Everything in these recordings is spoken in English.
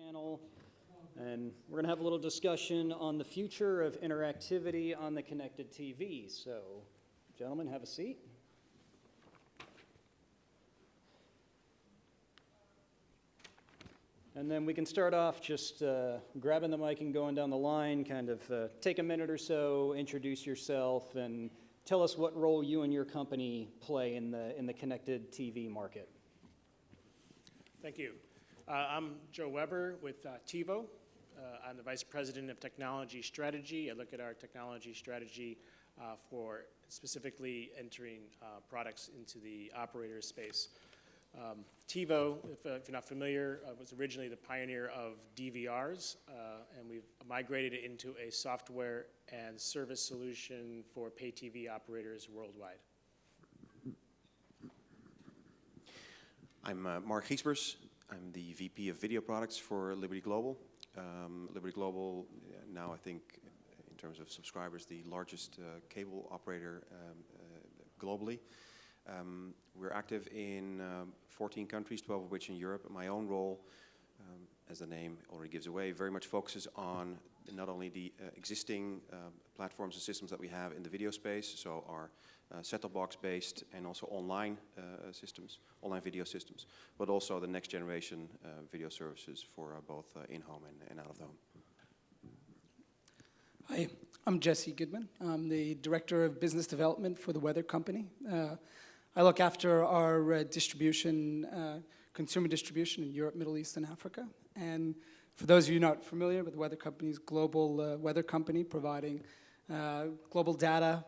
channel, and we're going to have a little discussion on the future of interactivity on the connected TV. So, gentlemen, have a seat. And then we can start off just grabbing the mic and going down the line, kind of take a minute or so, introduce yourself, and tell us what role you and your company play in the connected TV market. Thank you. I'm Joe Weber with TiVo. I'm the Vice President of Technology Strategy. I look at our technology strategy for specifically entering products into the operator space. TiVo, if you're not familiar, was originally the pioneer of DVRs, and we've migrated it into a software and service solution for pay TV operators worldwide. I'm Mark Giesbers. I'm the VP of Video Products for Liberty Global. Liberty Global, now I think in terms of subscribers, the largest cable operator globally. We're active in 14 countries, 12 of which in Europe. My own role, as the name already gives away, very much focuses on not only the existing platforms and systems that we have in the video space, so our set-top box based and also online systems, online video systems, but also the next generation video services for both in-home and out of the home. Hi, I'm Jesse Goodman. I'm the Director of Business Development for the Weather Company. I look after our distribution, consumer distribution in Europe, Middle East, and Africa. And for those of you not familiar with the Weather Company's global weather company, providing global data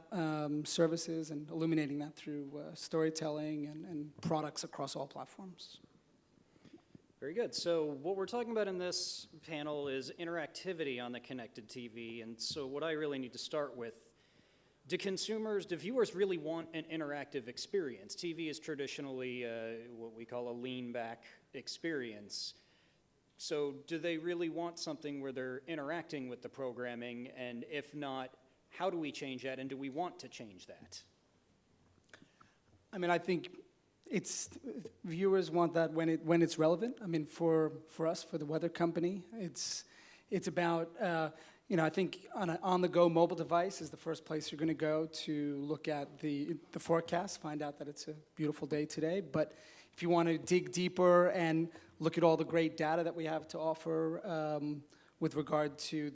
services and illuminating that through storytelling and products across all platforms. Very good. So what we're talking about in this panel is interactivity on the connected TV. And so what I really need to start with, do viewers really want an interactive experience? TV is traditionally what we call a lean-back experience. So do they really want something where they're interacting with the programming? And if not, how do we change that? And do we want to change that? I mean, I think viewers want that when it's relevant. I mean, for us, for the Weather Company, it's about, I think on an on-the-go mobile device is the first place you're going to go to look at the forecast, find out that it's a beautiful day today. But if you want to dig deeper and look at all the great data that we have to offer with regard to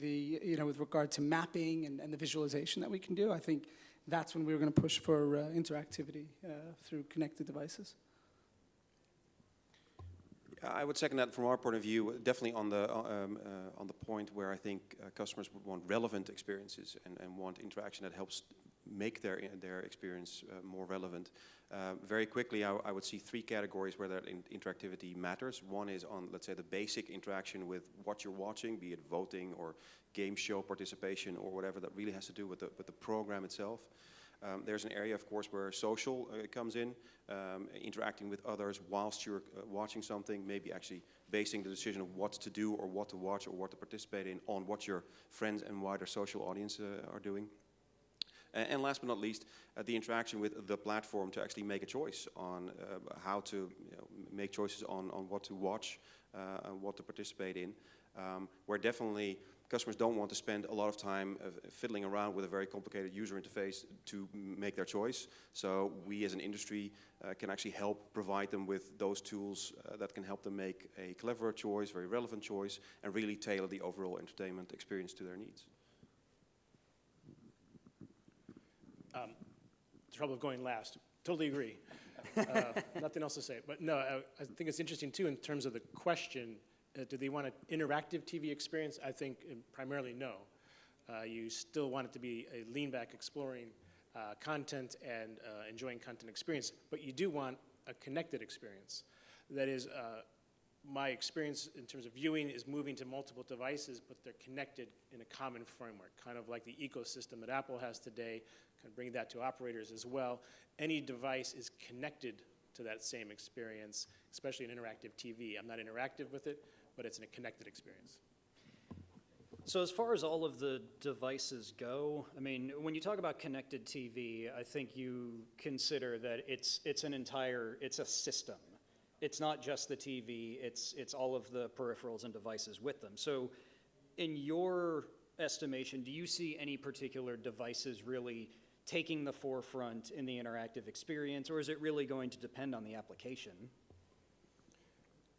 mapping and the visualization that we can do, I think that's when we're going to push for interactivity through connected devices. I would second that from our point of view, definitely on the point where I think customers would want relevant experiences and want interaction that helps make their experience more relevant. Very quickly, I would see three categories where that interactivity matters. One is on, let's say, the basic interaction with what you're watching, be it voting or game show participation or whatever that really has to do with the program itself. There's an area, of course, where social comes in, interacting with others whilst you're watching something, maybe actually basing the decision of what to do or what to watch or what to participate in on what your friends and wider social audience are doing. And last but not least, the interaction with the platform to actually make a choice on how to make choices on what to watch, and what to participate in, where definitely customers don't want to spend a lot of time fiddling around with a very complicated user interface to make their choice. So we as an industry can actually help provide them with those tools that can help them make a cleverer choice, very relevant choice, and really tailor the overall entertainment experience to their needs. Trouble of going last. Totally agree. Nothing else to say. But no, I think it's interesting too in terms of the question, do they want an interactive TV experience? I think primarily no. You still want it to be a lean-back exploring content and enjoying content experience, but you do want a connected experience. That is, my experience in terms of viewing is moving to multiple devices, but they're connected in a common framework, kind of like the ecosystem that Apple has today, kind of bring that to operators as well. Any device is connected to that same experience, especially an interactive TV. I'm not interactive with it, but it's a connected experience. So as far as all of the devices go, I mean, when you talk about connected TV, I think you consider that it's a system. it's not just the TV, it's all of the peripherals and devices with them. So in your estimation, do you see any particular devices really taking the forefront in the interactive experience, or is it really going to depend on the application?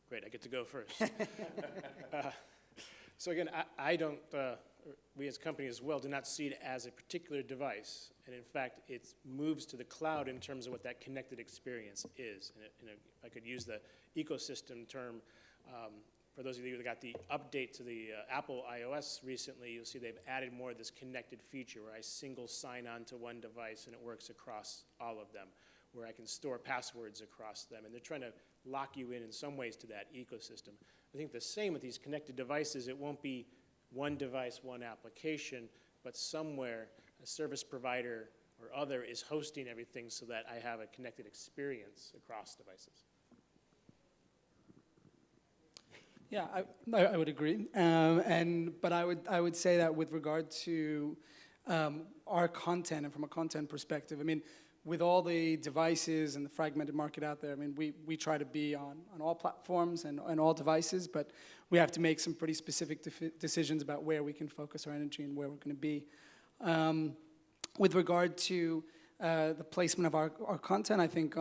Great, I get to go first. So again, I don't, we as a company as well, do not see it as a particular device. And in fact, it moves to the cloud in terms of what that connected experience is. And if I could use the ecosystem term, for those of you that got the update to the Apple iOS recently, you'll see they've added more of this connected feature where I single sign on to one device and it works across all of them, where I can store passwords across them. And they're trying to lock you in some ways to that ecosystem. I think the same with these connected devices, it won't be one device, one application, but somewhere a service provider or other is hosting everything so that I have a connected experience across devices. Yeah, I would agree. But I would say that with regard to our content and from a content perspective, I mean, with all the devices and the fragmented market out there, I mean, we try to be on all platforms and all devices, but we have to make some pretty specific decisions about where we can focus our energy and where we're going to be. With regard to the placement of our content, I think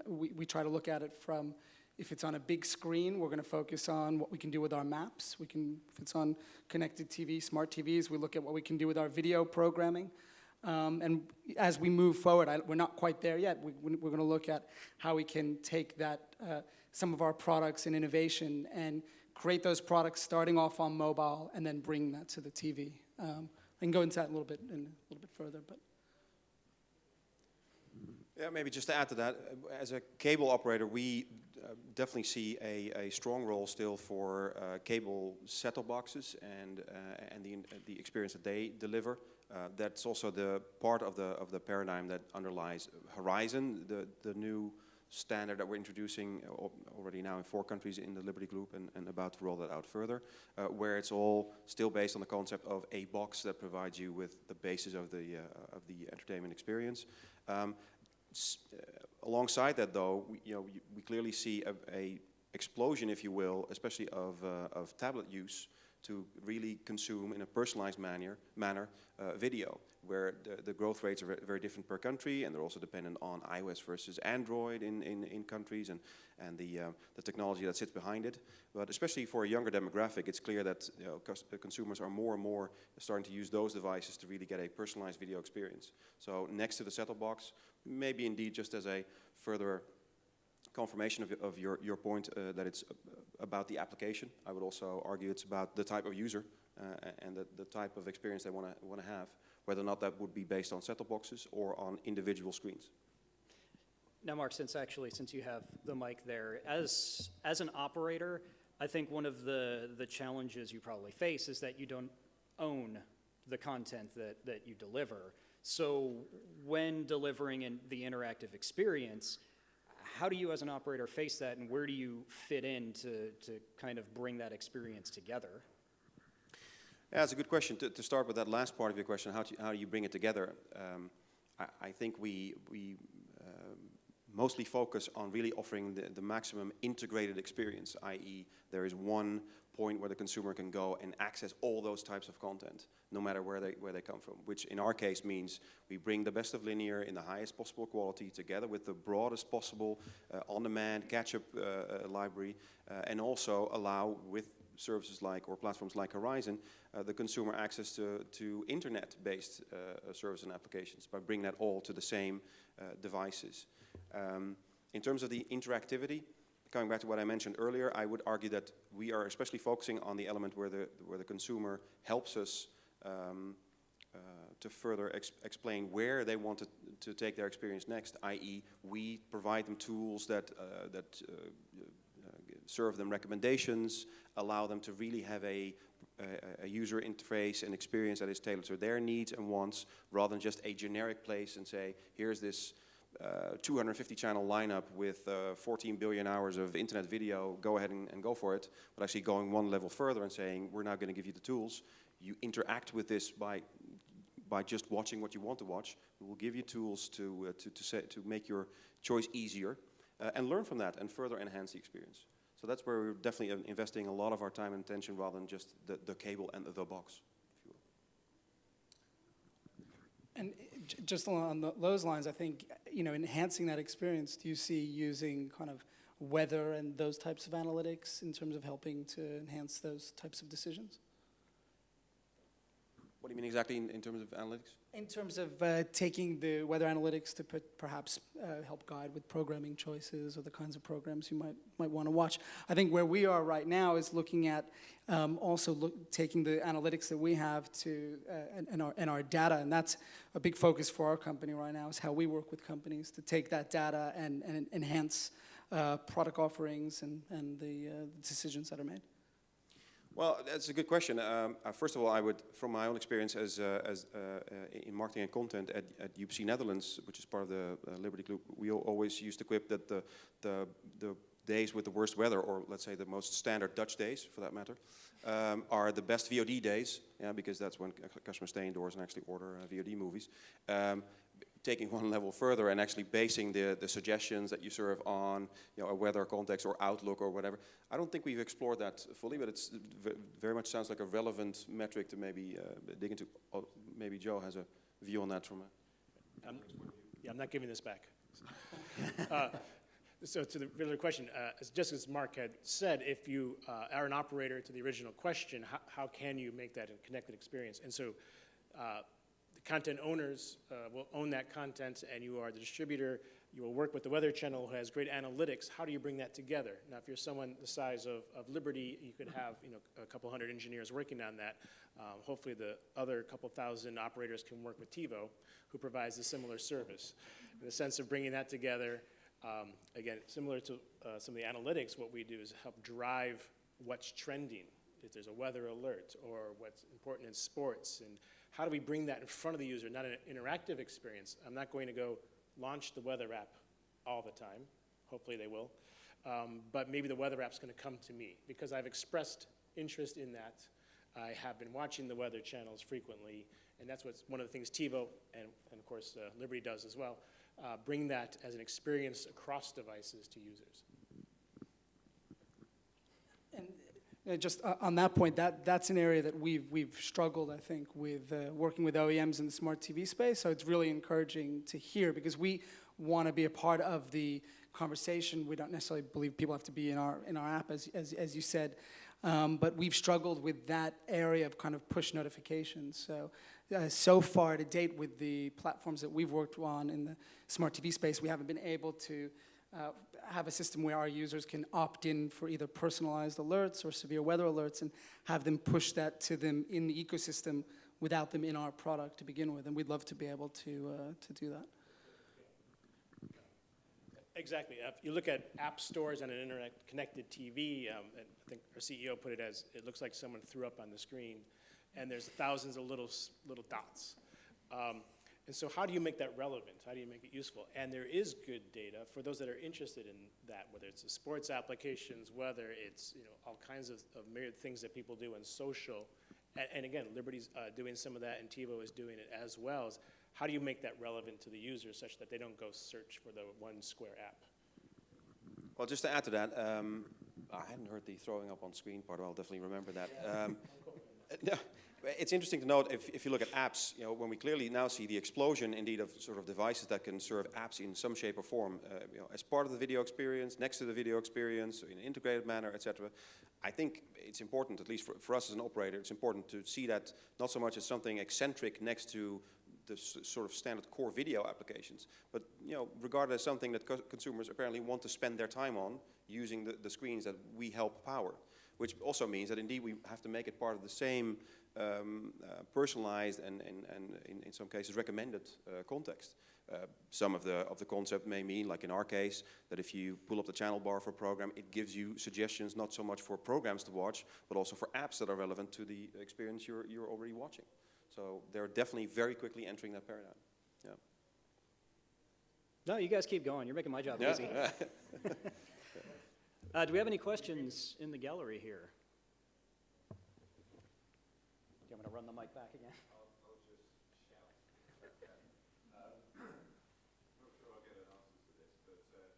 we try to look at it from, if it's on a big screen, we're going to focus on what we can do with our maps. If it's on connected TV, smart TVs, we look at what we can do with our video programming. And as we move forward, we're not quite there yet. We're going to look at how we can take that, some of our products and innovation and create those products starting off on mobile and then bring that to the TV. I can go into that a little bit further, but. Yeah, maybe just to add to that, as a cable operator, we definitely see a strong role still for cable set-top boxes and the experience that they deliver. That's also the part of the paradigm that underlies Horizon, the new standard that we're introducing already now in 4 countries in the Liberty Group and about to roll that out further, where it's all still based on the concept of a box that provides you with the basis of the entertainment experience. Alongside that, though, we clearly see a explosion, if you will, especially of tablet use to really consume in a personalized manner video, where the growth rates are very different per country, and they're also dependent on iOS versus Android in countries and the technology that sits behind it. But especially for a younger demographic, it's clear that consumers are more and more starting to use those devices to really get a personalized video experience. So next to the set-top box, maybe indeed just as a further confirmation of your point that it's about the application. I would also argue it's about the type of user and the type of experience they want to have, whether or not that would be based on set-top boxes or on individual screens. Now, Mark, since you have the mic there, as an operator, I think one of the challenges you probably face is that you don't own the content that you deliver. So when delivering the interactive experience, how do you as an operator face that, and where do you fit in to kind of bring that experience together? Yeah, that's a good question. To start with that last part of your question, how do you bring it together? I think we mostly focus on really offering the maximum integrated experience, i.e. there is one point where the consumer can go and access all those types of content, no matter where they come from, which in our case means we bring the best of linear in the highest possible quality together with the broadest possible on-demand catch-up library, and also allow with services like, or platforms like Horizon, the consumer access to internet-based services and applications by bringing that all to the same devices. In terms of the interactivity, coming back to what I mentioned earlier, I would argue that we are especially focusing on the element where the consumer helps us to further explain where they want to take their experience next, i.e. we provide them tools that serve them recommendations, allow them to really have a user interface and experience that is tailored to their needs and wants, rather than just a generic place and say, here's this 250 channel lineup with 14 billion hours of internet video, go ahead and go for it, but actually going one level further and saying, we're now going to give you the tools. You interact with this by just watching what you want to watch. We will give you tools to make your choice easier. and learn from that and further enhance the experience. So that's where we're definitely investing a lot of our time and attention rather than just the cable and the box, if you will. And just along those lines, I think, enhancing that experience, do you see using kind of weather and those types of analytics in terms of helping to enhance those types of decisions? What do you mean exactly in terms of analytics? In terms of taking the weather analytics to perhaps help guide with programming choices or the kinds of programs you might want to watch. I think where we are right now is looking at also taking the analytics that we have to and our data, and that's a big focus for our company right now, is how we work with companies to take that data and enhance product offerings and the decisions that are made. Well, that's a good question. First of all, I would, from my own experience as in marketing and content at UPC Netherlands, which is part of the Liberty Group, we always used to quip that the days with the worst weather, or let's say the most standard Dutch days, for that matter, are the best VOD days, because that's when customers stay indoors and actually order VOD movies. Taking one level further and actually basing the suggestions that you serve on, a weather context or Outlook or whatever. I don't think we've explored that fully, but it's very much sounds like a relevant metric to maybe dig into. Maybe Joe has a view on that from a... I'm not giving this back. So to the other question, just as Mark had said, if you are an operator, to the original question, how can you make that a connected experience? And so content owners will own that content, and you are the distributor. You will work with the Weather Channel, who has great analytics. How do you bring that together? Now, if you're someone the size of Liberty, you could have a couple hundred engineers working on that. Hopefully, the other couple thousand operators can work with TiVo, who provides a similar service. In the sense of bringing that together, again, similar to some of the analytics, what we do is help drive what's trending. If there's a weather alert or what's important in sports, and how do we bring that in front of the user, not an interactive experience. I'm not going to go launch the weather app all the time. Hopefully they will. But maybe the weather app's going to come to me because I've expressed interest in that. I have been watching the weather channels frequently, and that's what's one of the things TiVo and of course Liberty does as well, bring that as an experience across devices to users. And just on that point, that's an area that we've struggled, I think, with working with OEMs in the smart TV space. So it's really encouraging to hear because we want to be a part of the conversation. We don't necessarily believe people have to be in our app, as you said, but we've struggled with that area of kind of push notifications. So far to date, with the platforms that we've worked on in the smart TV space, we haven't been able to have a system where our users can opt in for either personalized alerts or severe weather alerts and have them push that to them in the ecosystem without them in our product to begin with. And we'd love to be able to do that. Exactly. If you look at app stores and an internet-connected TV, and I think our CEO put it as, it looks like someone threw up on the screen, and there's thousands of little dots. And so how do you make that relevant? How do you make it useful? And there is good data for those that are interested in that, whether it's the sports applications, whether it's all kinds of myriad things that people do in social. And again, Liberty's doing some of that, and TiVo is doing it as well. How do you make that relevant to the user such that they don't go search for the one square app? Well, just to add to that, I hadn't heard the throwing up on screen part, I'll definitely remember that. No, it's interesting to note, if you look at apps, when we clearly now see the explosion, indeed, of sort of devices that can serve apps in some shape or form, as part of the video experience, next to the video experience, in an integrated manner, etc. I think it's important, at least for us as an operator, it's important to see that not so much as something eccentric next to the sort of standard core video applications, but regarded as something that consumers apparently want to spend their time on using the screens that we help power. Which also means that indeed we have to make it part of the same personalized and in some cases recommended context. Some of the concept may mean, like in our case, that if you pull up the channel bar for a program, it gives you suggestions not so much for programs to watch, but also for apps that are relevant to the experience you're already watching. So they're definitely very quickly entering that paradigm. Yeah. No, you guys keep going. You're making my job easy. Do we have any questions in the gallery here? Do you want me to run the mic back again? I'll just shout. I'm not sure I'll get an answer to this, but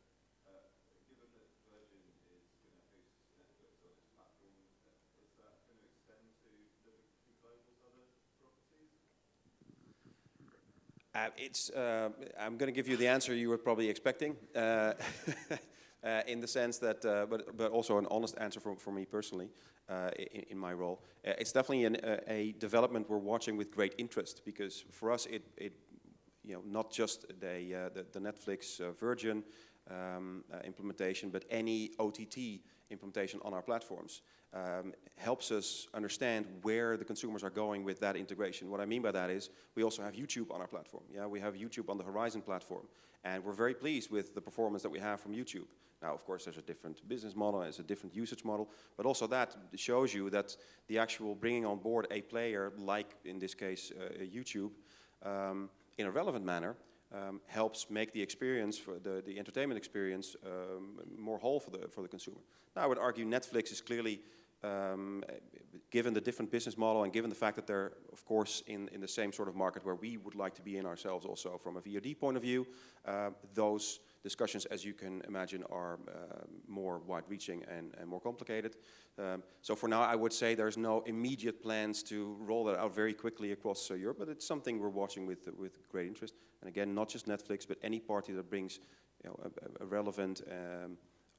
I'm going to give you the answer you were probably expecting, in the sense that, but also an honest answer for me personally, in my role. It's definitely a development we're watching with great interest, because for us, not just the Netflix Virgin implementation, but any OTT implementation on our platforms helps us understand where the consumers are going with that integration. What I mean by that is we also have YouTube on our platform. Yeah, we have YouTube on the Horizon platform, and we're very pleased with the performance that we have from YouTube. Now, of course, there's a different business model, there's a different usage model, but also that shows you that the actual bringing on board a player, like in this case YouTube, in a relevant manner, helps make the experience, for the entertainment experience, more whole for the consumer. Now, I would argue Netflix is clearly, given the different business model and given the fact that they're, of course, in the same sort of market where we would like to be in ourselves also from a VOD point of view, those discussions, as you can imagine, are more wide-reaching and more complicated. So for now, I would say there's no immediate plans to roll that out very quickly across Europe, but it's something we're watching with great interest. And again, not just Netflix, but any party that brings a relevant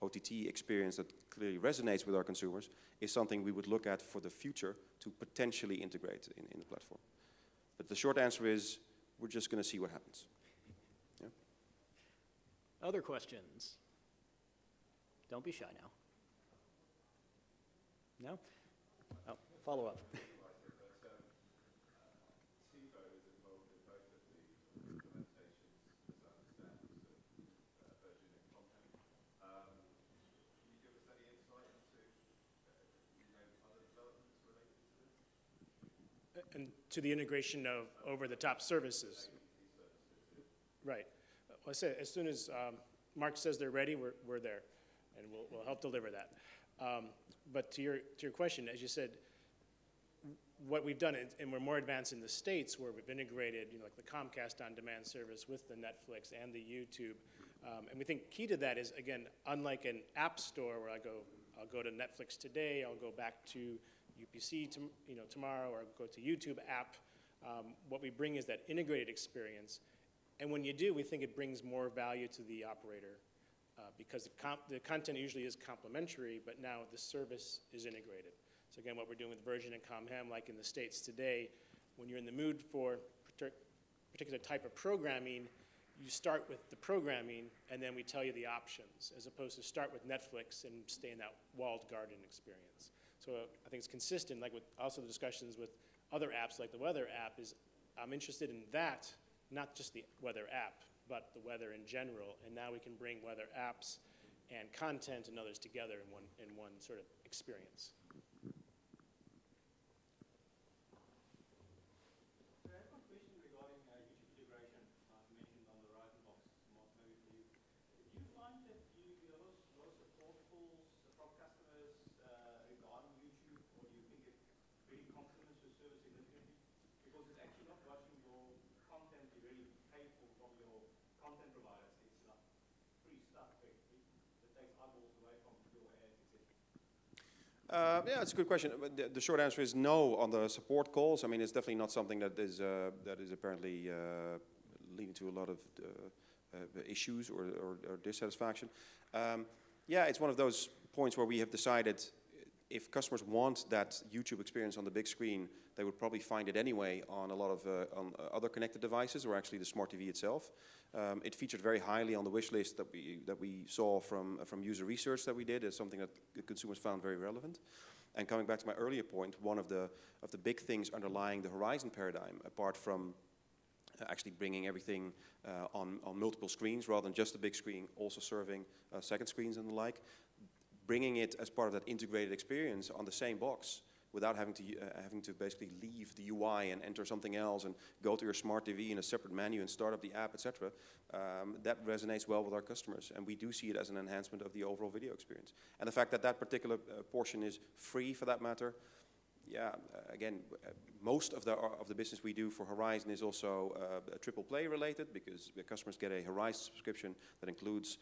OTT experience that clearly resonates with our consumers is something we would look at for the future to potentially integrate in the platform. But the short answer is we're just going to see what happens. Yeah. Other questions? Don't be shy now. No? Oh, follow up. TiVo is involved in both of the implementations, as I understand, of Virgin and content. Can you give us any insight into other developments related to this? And to the integration of over-the-top services. Right. Well, I said, as soon as Mark says they're ready, we're there, and we'll help deliver that. But to your question, as you said, what we've done, and we're more advanced in the States where we've integrated, like the Comcast on-demand service with the Netflix and the YouTube. And we think key to that is, again, unlike an app store where I'll go to Netflix today, I'll go back to UPC tomorrow, or go to YouTube app. What we bring is that integrated experience. And when you do, we think it brings more value to the operator because the content usually is complementary, but now the service is integrated. So again, what we're doing with Virgin and ComHam, like in the States today, when you're in the mood for a particular type of programming, you start with the programming, and then we tell you the options, as opposed to start with Netflix and stay in that walled garden experience. So I think it's consistent, like with also the discussions with other apps, like the weather app, is I'm interested in that, not just the weather app, but the weather in general. And now we can bring weather apps and content and others together in one sort of experience. I have a question regarding YouTube integration, mentioned on the Horizon box, Mark, maybe for you. Do you find that you get a lot of support calls from customers regarding YouTube, or do you think it really complements your service significantly? Because it's actually not watching your content you really pay for from your content providers. It's like free stuff, basically, that takes eyeballs away from your ads, etc. Yeah, it's a good question. But the short answer is no on the support calls. I mean, it's definitely not something that is apparently leading to a lot of issues or dissatisfaction. Yeah, it's one of those points where we have decided if customers want that YouTube experience on the big screen, they would probably find it anyway on a lot of on other connected devices, or actually the smart TV itself. It featured very highly on the wish list that we saw from user research that we did as something that the consumers found very relevant. And coming back to my earlier point, one of the big things underlying the Horizon paradigm, apart from actually bringing everything on multiple screens rather than just the big screen, also serving second screens and the like, bringing it as part of that integrated experience on the same box without having to basically leave the UI and enter something else and go to your smart TV in a separate menu and start up the app, etc. That resonates well with our customers, and we do see it as an enhancement of the overall video experience. And the fact that that particular portion is free, for that matter, yeah, again, most of the business we do for Horizon is also triple play related, because the customers get a Horizon subscription that includes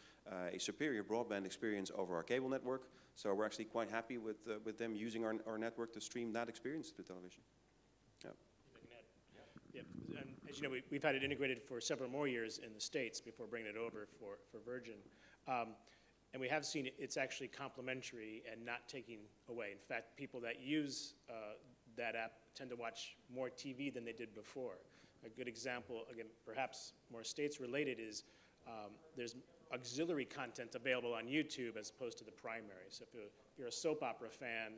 a superior broadband experience over our cable network. So we're actually quite happy with them using our network to stream that experience to television. Yeah. If I can add. Yep. As you know, we've had it integrated for several more years in the States before bringing it over for Virgin. And we have seen it's actually complementary and not taking away. In fact, people that use that app tend to watch more TV than they did before. A good example, again, perhaps more States related, is there's auxiliary content available on YouTube as opposed to the primary. So if you're a soap opera fan,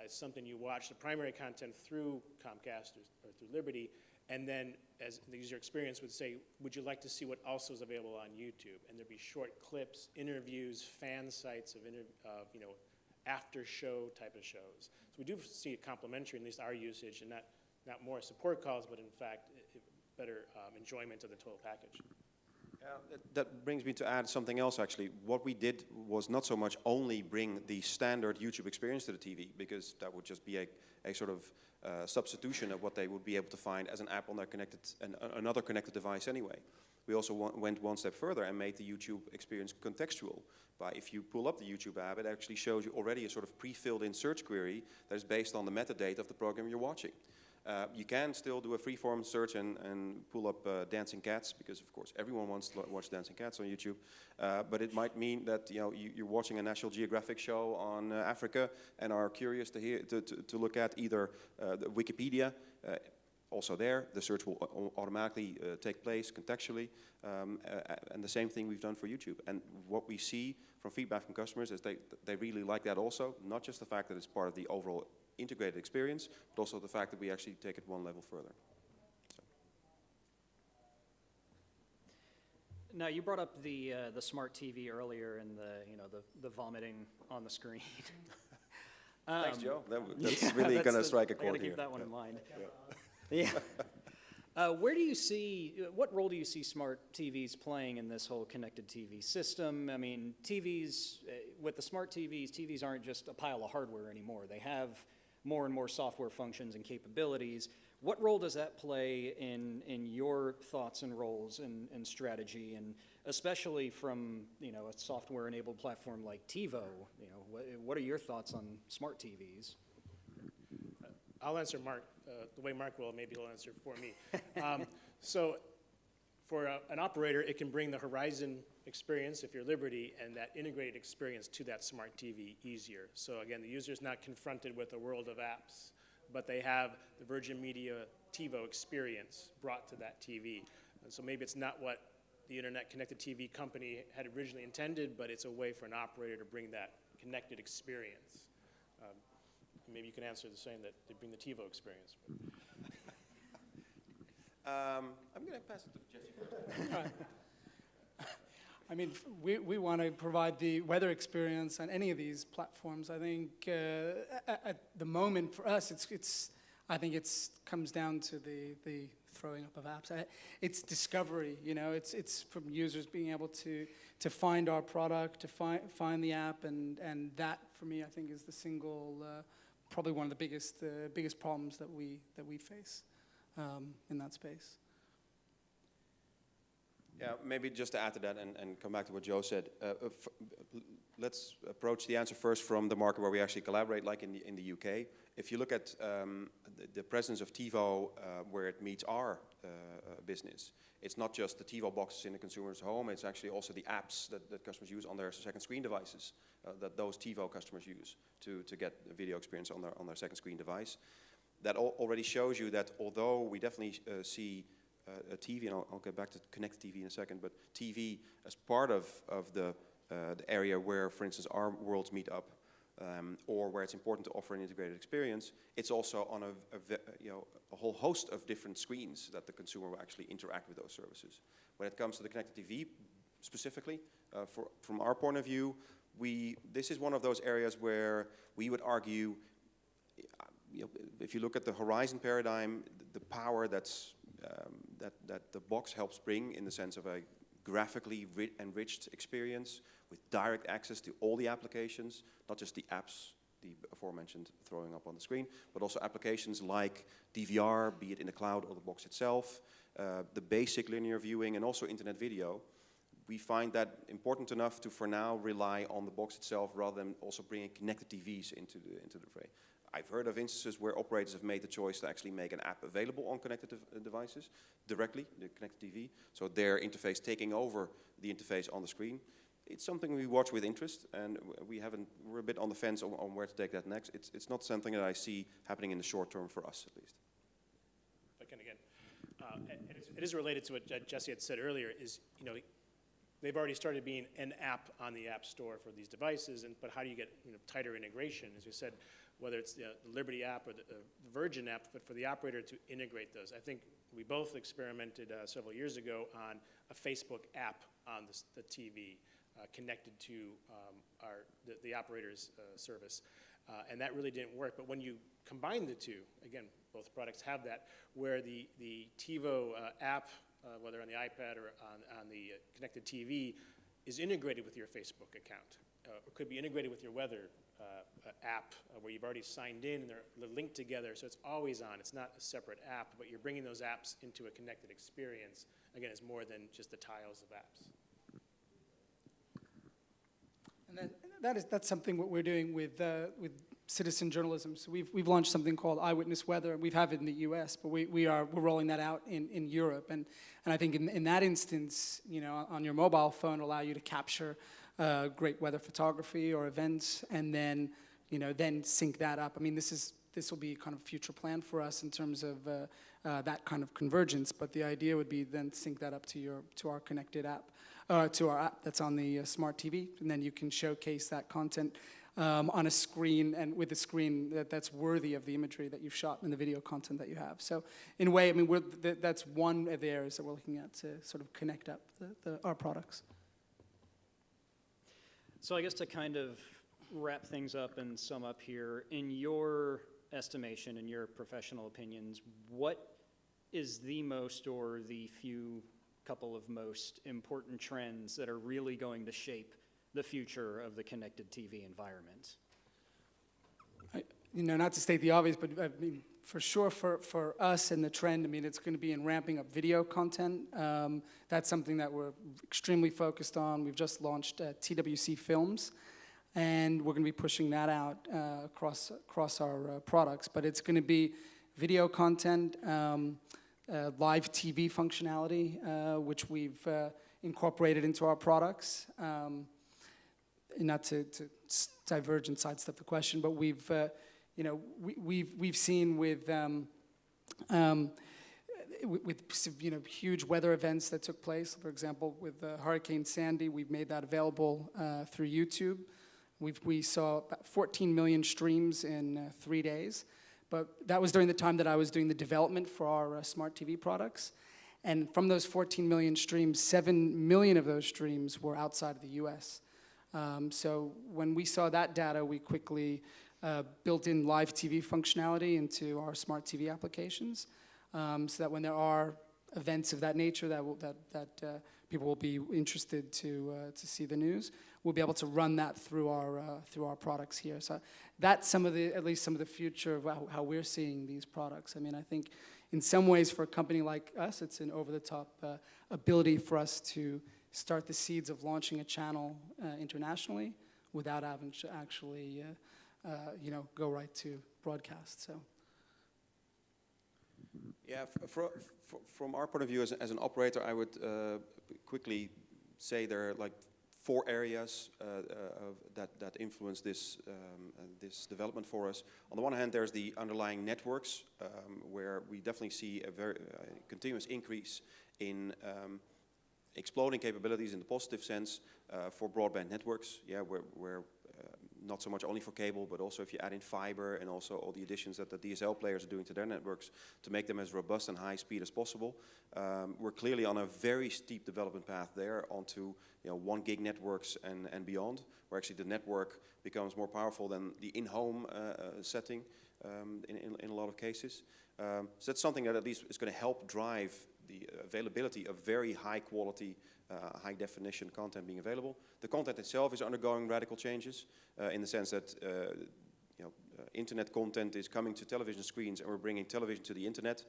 it's something you watch the primary content through Comcast or through Liberty, and then as the user experience would say, would you like to see what also is available on YouTube? And there'd be short clips, interviews, fan sites of you know, after show type of shows. So we do see it complementary, at least our usage, and not more support calls, but in fact, better enjoyment of the total package. That brings me to add something else, actually. What we did was not so much only bring the standard YouTube experience to the TV, because that would just be a sort of substitution of what they would be able to find as an app on their another connected device anyway. We also went one step further and made the YouTube experience contextual. By if you pull up the YouTube app, it actually shows you already a sort of pre-filled in search query that is based on the metadata of the program you're watching. You can still do a free-form search and pull up Dancing Cats, because of course everyone wants to watch Dancing Cats on YouTube. But it might mean that you're watching a National Geographic show on Africa and are curious to look at either the Wikipedia. Also there, the search will automatically take place contextually, and the same thing we've done for YouTube. And what we see from feedback from customers is they really like that also, not just the fact that it's part of the overall integrated experience, but also the fact that we actually take it one level further. So. Now, you brought up the smart TV earlier and the vomiting on the screen. Thanks, Joe. That's really going to strike a chord here. I got to keep that one in mind. Yeah. Where do you see, what role do you see smart TVs playing in this whole connected TV system? I mean, TVs, with the smart TVs aren't just a pile of hardware anymore. They have more and more software functions and capabilities. What role does that play in your thoughts and roles and strategy, and especially from a software-enabled platform like TiVo? What are your thoughts on smart TVs? I'll answer Mark the way Mark will. Maybe he'll answer for me. So for an operator, it can bring the Horizon experience, if you're Liberty, and that integrated experience to that smart TV easier. So again, the user's not confronted with a world of apps, but they have the Virgin Media TiVo experience brought to that TV. And so maybe it's not what the internet connected TV company had originally intended, but it's a way for an operator to bring that connected experience. Maybe you can answer the same, that they bring the TiVo experience. I'm going to pass it to Jesse first. I mean, we want to provide the weather experience on any of these platforms. I think at the moment for us, I think it comes down to the throwing up of apps. It's discovery, it's from users being able to find our product, to find the app, and that for me, I think, is the single, probably one of the biggest problems that we face in that space. Yeah, maybe just to add to that and come back to what Joe said. Let's approach the answer first from the market where we actually collaborate, like in the UK. If you look at the presence of TiVo where it meets our business, it's not just the TiVo boxes in the consumer's home, it's actually also the apps that customers use on their second screen devices that those TiVo customers use to get a video experience on their second screen device. That already shows you that although we definitely see a TV, and I'll get back to connected TV in a second, but TV as part of the area where, for instance, our worlds meet up, or where it's important to offer an integrated experience, it's also on a whole host of different screens that the consumer will actually interact with those services. When it comes to the connected TV specifically, from our point of view, this is one of those areas where we would argue, if you look at the Horizon paradigm, the power that the box helps bring in the sense of a graphically enriched experience with direct access to all the applications, not just the apps, the aforementioned throwing up on the screen, but also applications like DVR, be it in the cloud or the box itself, the basic linear viewing, and also internet video. We find that important enough to, for now, rely on the box itself rather than also bringing connected TVs into the fray. I've heard of instances where operators have made the choice to actually make an app available on connected devices directly, the connected TV, so their interface taking over the interface on the screen. It's something we watch with interest, and we're a bit on the fence on where to take that next. It's not something that I see happening in the short term for us, at least. Again, it is related to what Jesse had said earlier, is, they've already started being an app on the App Store for these devices, but how do you get tighter integration? As we said, whether it's the Liberty app or the Virgin app, but for the operator to integrate those. I think we both experimented several years ago on a Facebook app on the TV connected to the operator's service, and that really didn't work. But when you combine the two, again, both products have that, where the TiVo app, whether on the iPad or on the connected TV, is integrated with your Facebook account, or could be integrated with your weather app, where you've already signed in and they're linked together, so it's always on. It's not a separate app, but you're bringing those apps into a connected experience. Again, it's more than just the tiles of apps. And that's something what we're doing with citizen journalism. So we've launched something called Eyewitness Weather. We have it in the U.S., but we're rolling that out in Europe. And I think in that instance, on your mobile phone, allow you to capture great weather photography or events, and then sync that up. I mean, this will be kind of a future plan for us in terms of that kind of convergence. But the idea would be then sync that up to our connected app. To our app that's on the smart TV, and then you can showcase that content on a screen, and with a screen that's worthy of the imagery that you've shot and the video content that you have. So in a way, I mean, that's one of the areas that we're looking at to sort of connect up our products. So I guess to kind of wrap things up and sum up here, in your estimation, in your professional opinions, what is the most or the couple of most important trends that are really going to shape the future of the connected TV environment? Not to state the obvious, but I mean, for sure for us and the trend, I mean, it's going to be in ramping up video content. That's something that we're extremely focused on. We've just launched TWC Films, and we're going to be pushing that out across our products. But it's going to be video content, live TV functionality, which we've incorporated into our products. Not to diverge and sidestep the question, but we've seen with huge weather events that took place. For example, with Hurricane Sandy, we've made that available through YouTube. We saw about 14 million streams in 3 days. But that was during the time that I was doing the development for our smart TV products. And from those 14 million streams, 7 million of those streams were outside of the US. So when we saw that data, we quickly built in live TV functionality into our smart TV applications, so that when there are events of that nature that people will be interested to see the news, we'll be able to run that through our products here. So that's at least some of the future of how we're seeing these products. I mean, I think in some ways for a company like us, it's an over-the-top ability for us to start the seeds of launching a channel internationally without having to actually go right to broadcast. So. Yeah, from our point of view as an operator, I would quickly say there are like 4 areas that influence this development for us. On the one hand, there's the underlying networks, where we definitely see a very continuous increase in exploding capabilities in the positive sense for broadband networks. Yeah, where not so much only for cable, but also if you add in fiber and also all the additions that the DSL players are doing to their networks to make them as robust and high speed as possible. We're clearly on a very steep development path there onto 1 gig networks and beyond, where actually the network becomes more powerful than the in-home setting in a lot of cases. So that's something that at least is going to help drive the availability of very high quality, high definition content being available. The content itself is undergoing radical changes in the sense that internet content is coming to television screens, and we're bringing television to the internet.